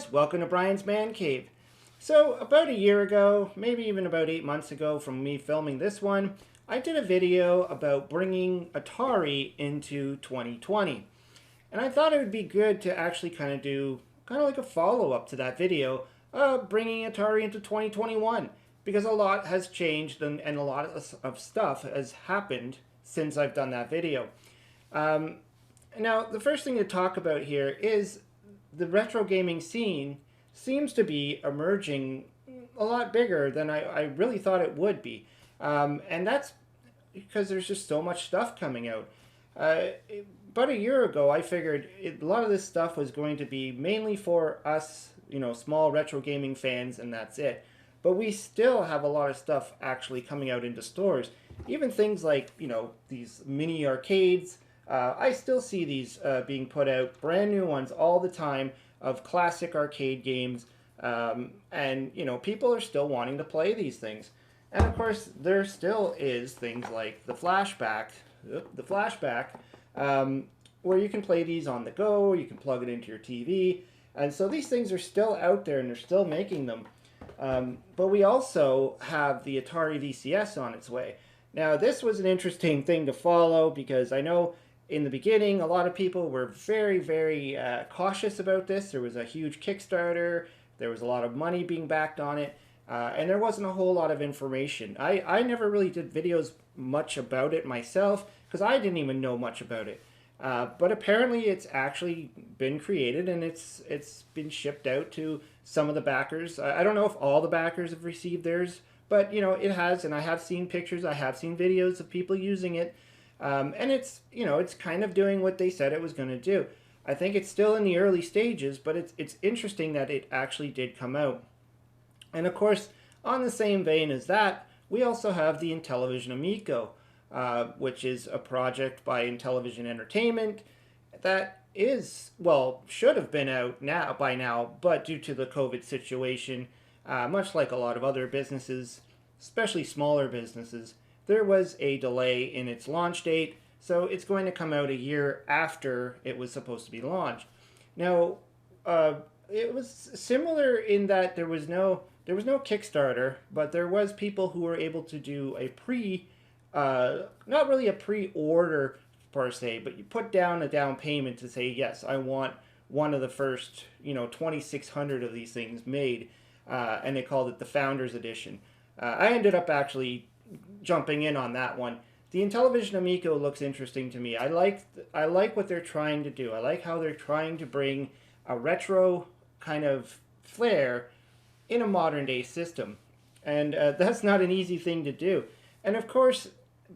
folks, welcome to Brian's Man Cave. So about a year ago, maybe even about 8 months ago from me filming this one, I did a video about bringing Atari into 2020. And I thought it would be good to actually kind of do kind of like a follow-up to that video, bringing Atari into 2021. Because a lot has changed and a lot of stuff has happened since I've done that video. Um, Now, the first thing to talk about here is the retro gaming scene seems to be emerging a lot bigger than I really thought it would be. And that's because there's just so much stuff coming out. About a year ago, I figured a lot of this stuff was going to be mainly for us, small retro gaming fans, and that's it. But we still have a lot of stuff actually coming out into stores. Even things like, these mini arcades. I still see these being put out, brand new ones all the time of classic arcade games. And, people are still wanting to play these things. And of course, there still is things like the flashback, where you can play these on the go, you can plug it into your TV. And so these things are still out there and they're still making them. But we also have the Atari VCS on its way. Now, this was an interesting thing to follow because I know in the beginning, a lot of people were very, very cautious about this. There was a huge Kickstarter. There was a lot of money being backed on it. And there wasn't a whole lot of information. I never really did videos much about it myself because I didn't even know much about it. But apparently it's actually been created and it's been shipped out to some of the backers. I don't know if all the backers have received theirs, but it has, and I have seen pictures, I have seen videos of people using it. And it's kind of doing what they said it was going to do. I think it's still in the early stages, but it's interesting that it actually did come out. And of course, on the same vein as that, we also have the Intellivision Amico, which is a project by Intellivision Entertainment that should have been out by now, but due to the COVID situation, much like a lot of other businesses, especially smaller businesses, there was a delay in its launch date, so it's going to come out a year after it was supposed to be launched. Now, it was similar in that there was no Kickstarter, but there was people who were able to do not really a pre-order per se, but you put down a down payment to say, yes, I want one of the first, 2,600 of these things made, and they called it the Founders Edition. I ended up actually jumping in on that one. The Intellivision Amico looks interesting to me. I like what they're trying to do. I like how they're trying to bring a retro kind of flair in a modern day system. And that's not an easy thing to do. And of course,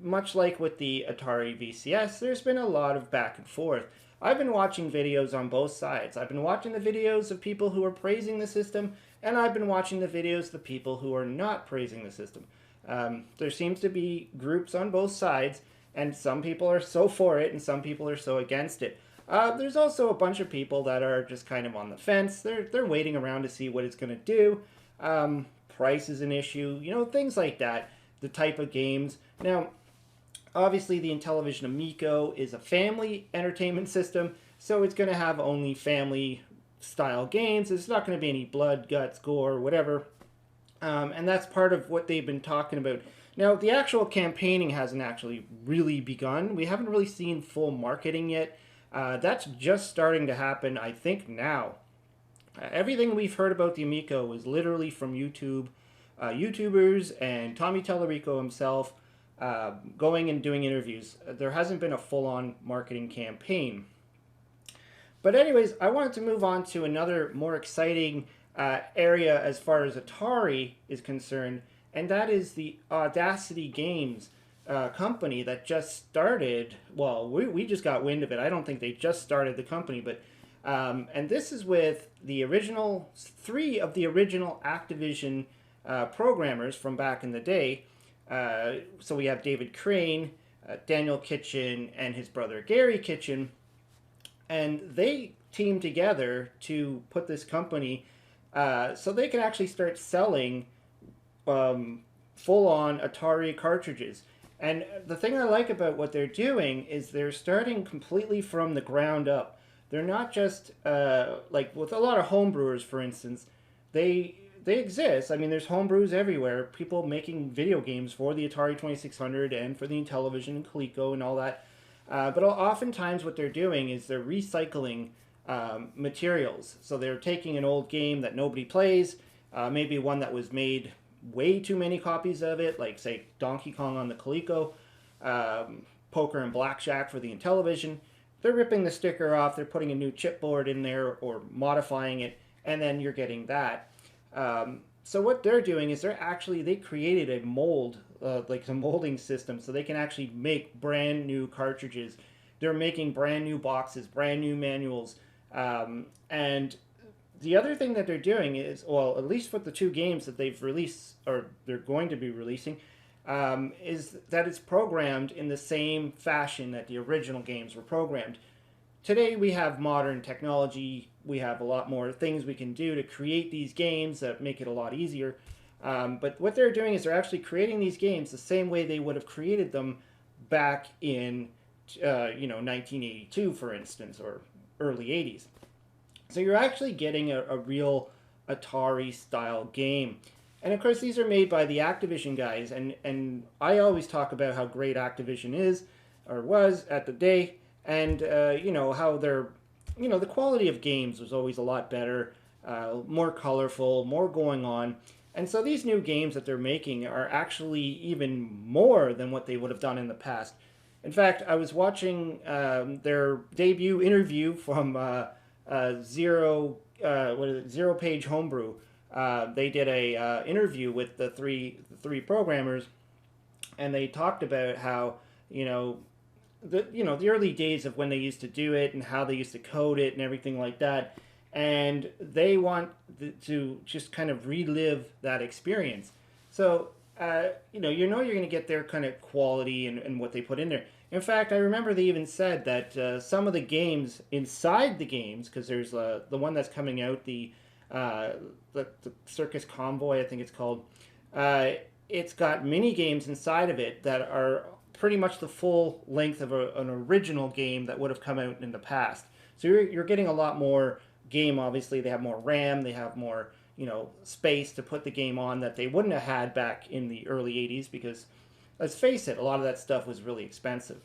much like with the Atari VCS, there's been a lot of back and forth. I've been watching videos on both sides. I've been watching the videos of people who are praising the system, and I've been watching the videos of the people who are not praising the system. There seems to be groups on both sides, and some people are so for it and some people are so against it. There's also a bunch of people that are just kind of on the fence. They're waiting around to see what it's going to do. Price is an issue, things like that. The type of games. Now, obviously the Intellivision Amico is a family entertainment system, so it's going to have only family style games. There's not going to be any blood, guts, gore, whatever. And that's part of what they've been talking about. Now, the actual campaigning hasn't actually really begun. We haven't really seen full marketing yet. That's just starting to happen, I think, now. Everything we've heard about the Amico is literally from YouTube, YouTubers and Tommy Tallarico himself going and doing interviews. There hasn't been a full-on marketing campaign. But anyways, I wanted to move on to another more exciting area as far as Atari is concerned, and that is the Audacity Games company that just started. Well, we just got wind of it. I don't think they just started the company, but and this is with the original three of the original Activision programmers from back in the day. So we have David Crane, Daniel Kitchen, and his brother Gary Kitchen, and they teamed together to put this company so they can actually start selling full-on Atari cartridges. And the thing I like about what they're doing is they're starting completely from the ground up. they're not just like with a lot of homebrewers, for instance, they exist. I mean, there's homebrews everywhere. People making video games for the Atari 2600 and for the Intellivision and Coleco and all that. But oftentimes, what they're doing is they're recycling materials. So they're taking an old game that nobody plays, maybe one that was made way too many copies of it, like say Donkey Kong on the Coleco, Poker and Blackjack for the Intellivision. They're ripping the sticker off, they're putting a new chipboard in there or modifying it, and then you're getting that. So what they're doing is they created a mold, like a molding system, so they can actually make brand new cartridges. They're making brand new boxes, brand new manuals, and the other thing that they're doing is, well, at least for the two games that they've released or they're going to be releasing, is that it's programmed in the same fashion that the original games were programmed. Today we have modern technology. We have a lot more things we can do to create these games that make it a lot easier. But what they're doing is they're actually creating these games the same way they would have created them back in 1982, for instance, or early 80s. So you're actually getting a real Atari-style game. And of course, these are made by the Activision guys, and I always talk about how great Activision is, or was, at the day, and how the quality of games was always a lot better, more colorful, more going on. And so these new games that they're making are actually even more than what they would have done in the past. In fact, I was watching their debut interview from Zero Page Homebrew. They did a interview with the three programmers, and they talked about how the early days of when they used to do it and how they used to code it and everything like that. And they want to just kind of relive that experience. So, you're going to get their kind of quality and what they put in there. In fact, I remember they even said that some of the games inside the games, because there's the one that's coming out, the Circus Convoy, I think it's called, it's got mini games inside of it that are pretty much the full length of an original game that would have come out in the past. So you're getting a lot more game. Obviously, they have more RAM, they have more space to put the game on that they wouldn't have had back in the early 80s, because let's face it, a lot of that stuff was really expensive.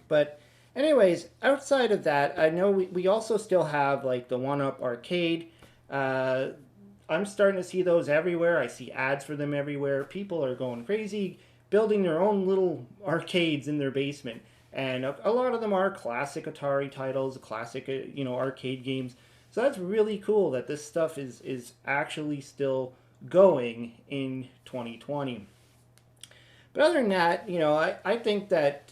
But anyways, outside of that, I know we also still have like the 1-Up Arcade. I'm starting to see those everywhere. I see ads for them everywhere. People are going crazy, building their own little arcades in their basement. And a lot of them are classic Atari titles, classic arcade games. So that's really cool that this stuff is actually still going in 2020. But other than that, I think that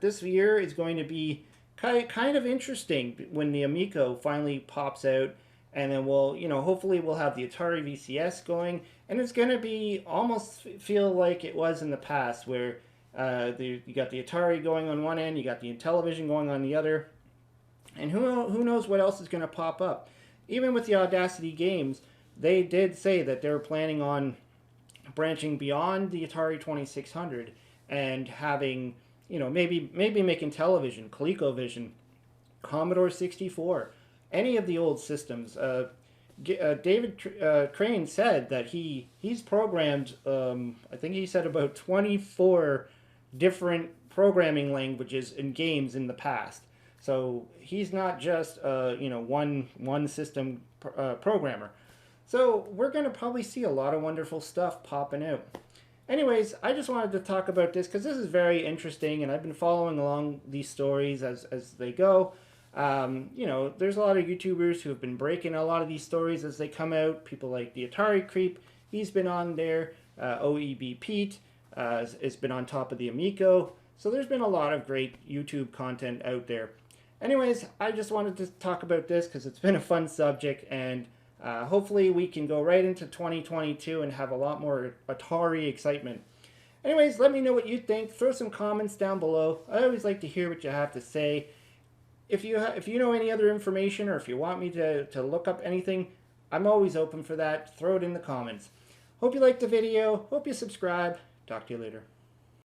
this year is going to be kind of interesting when the Amico finally pops out, and then hopefully we'll have the Atari VCS going, and it's going to be almost feel like it was in the past, where you got the Atari going on one end, you got the Intellivision going on the other, and who knows what else is going to pop up. Even with the Audacity games, they did say that they were planning on branching beyond the Atari 2600 and having, maybe making Intellivision, ColecoVision, Commodore 64, any of the old systems. David Crane said that he's programmed, I think he said about 24 different programming languages in games in the past. So he's not just one system programmer. So we're going to probably see a lot of wonderful stuff popping out. Anyways, I just wanted to talk about this because this is very interesting, and I've been following along these stories as they go. There's a lot of YouTubers who have been breaking a lot of these stories as they come out. People like the Atari Creep, he's been on there. OEB Pete has been on top of the Amico. So there's been a lot of great YouTube content out there. Anyways, I just wanted to talk about this because it's been a fun subject, and hopefully we can go right into 2022 and have a lot more Atari excitement. Anyways, let me know what you think. Throw some comments down below. I always like to hear what you have to say. If you know any other information, or if you want me to look up anything, I'm always open for that. Throw it in the comments. Hope you liked the video. Hope you subscribe. Talk to you later.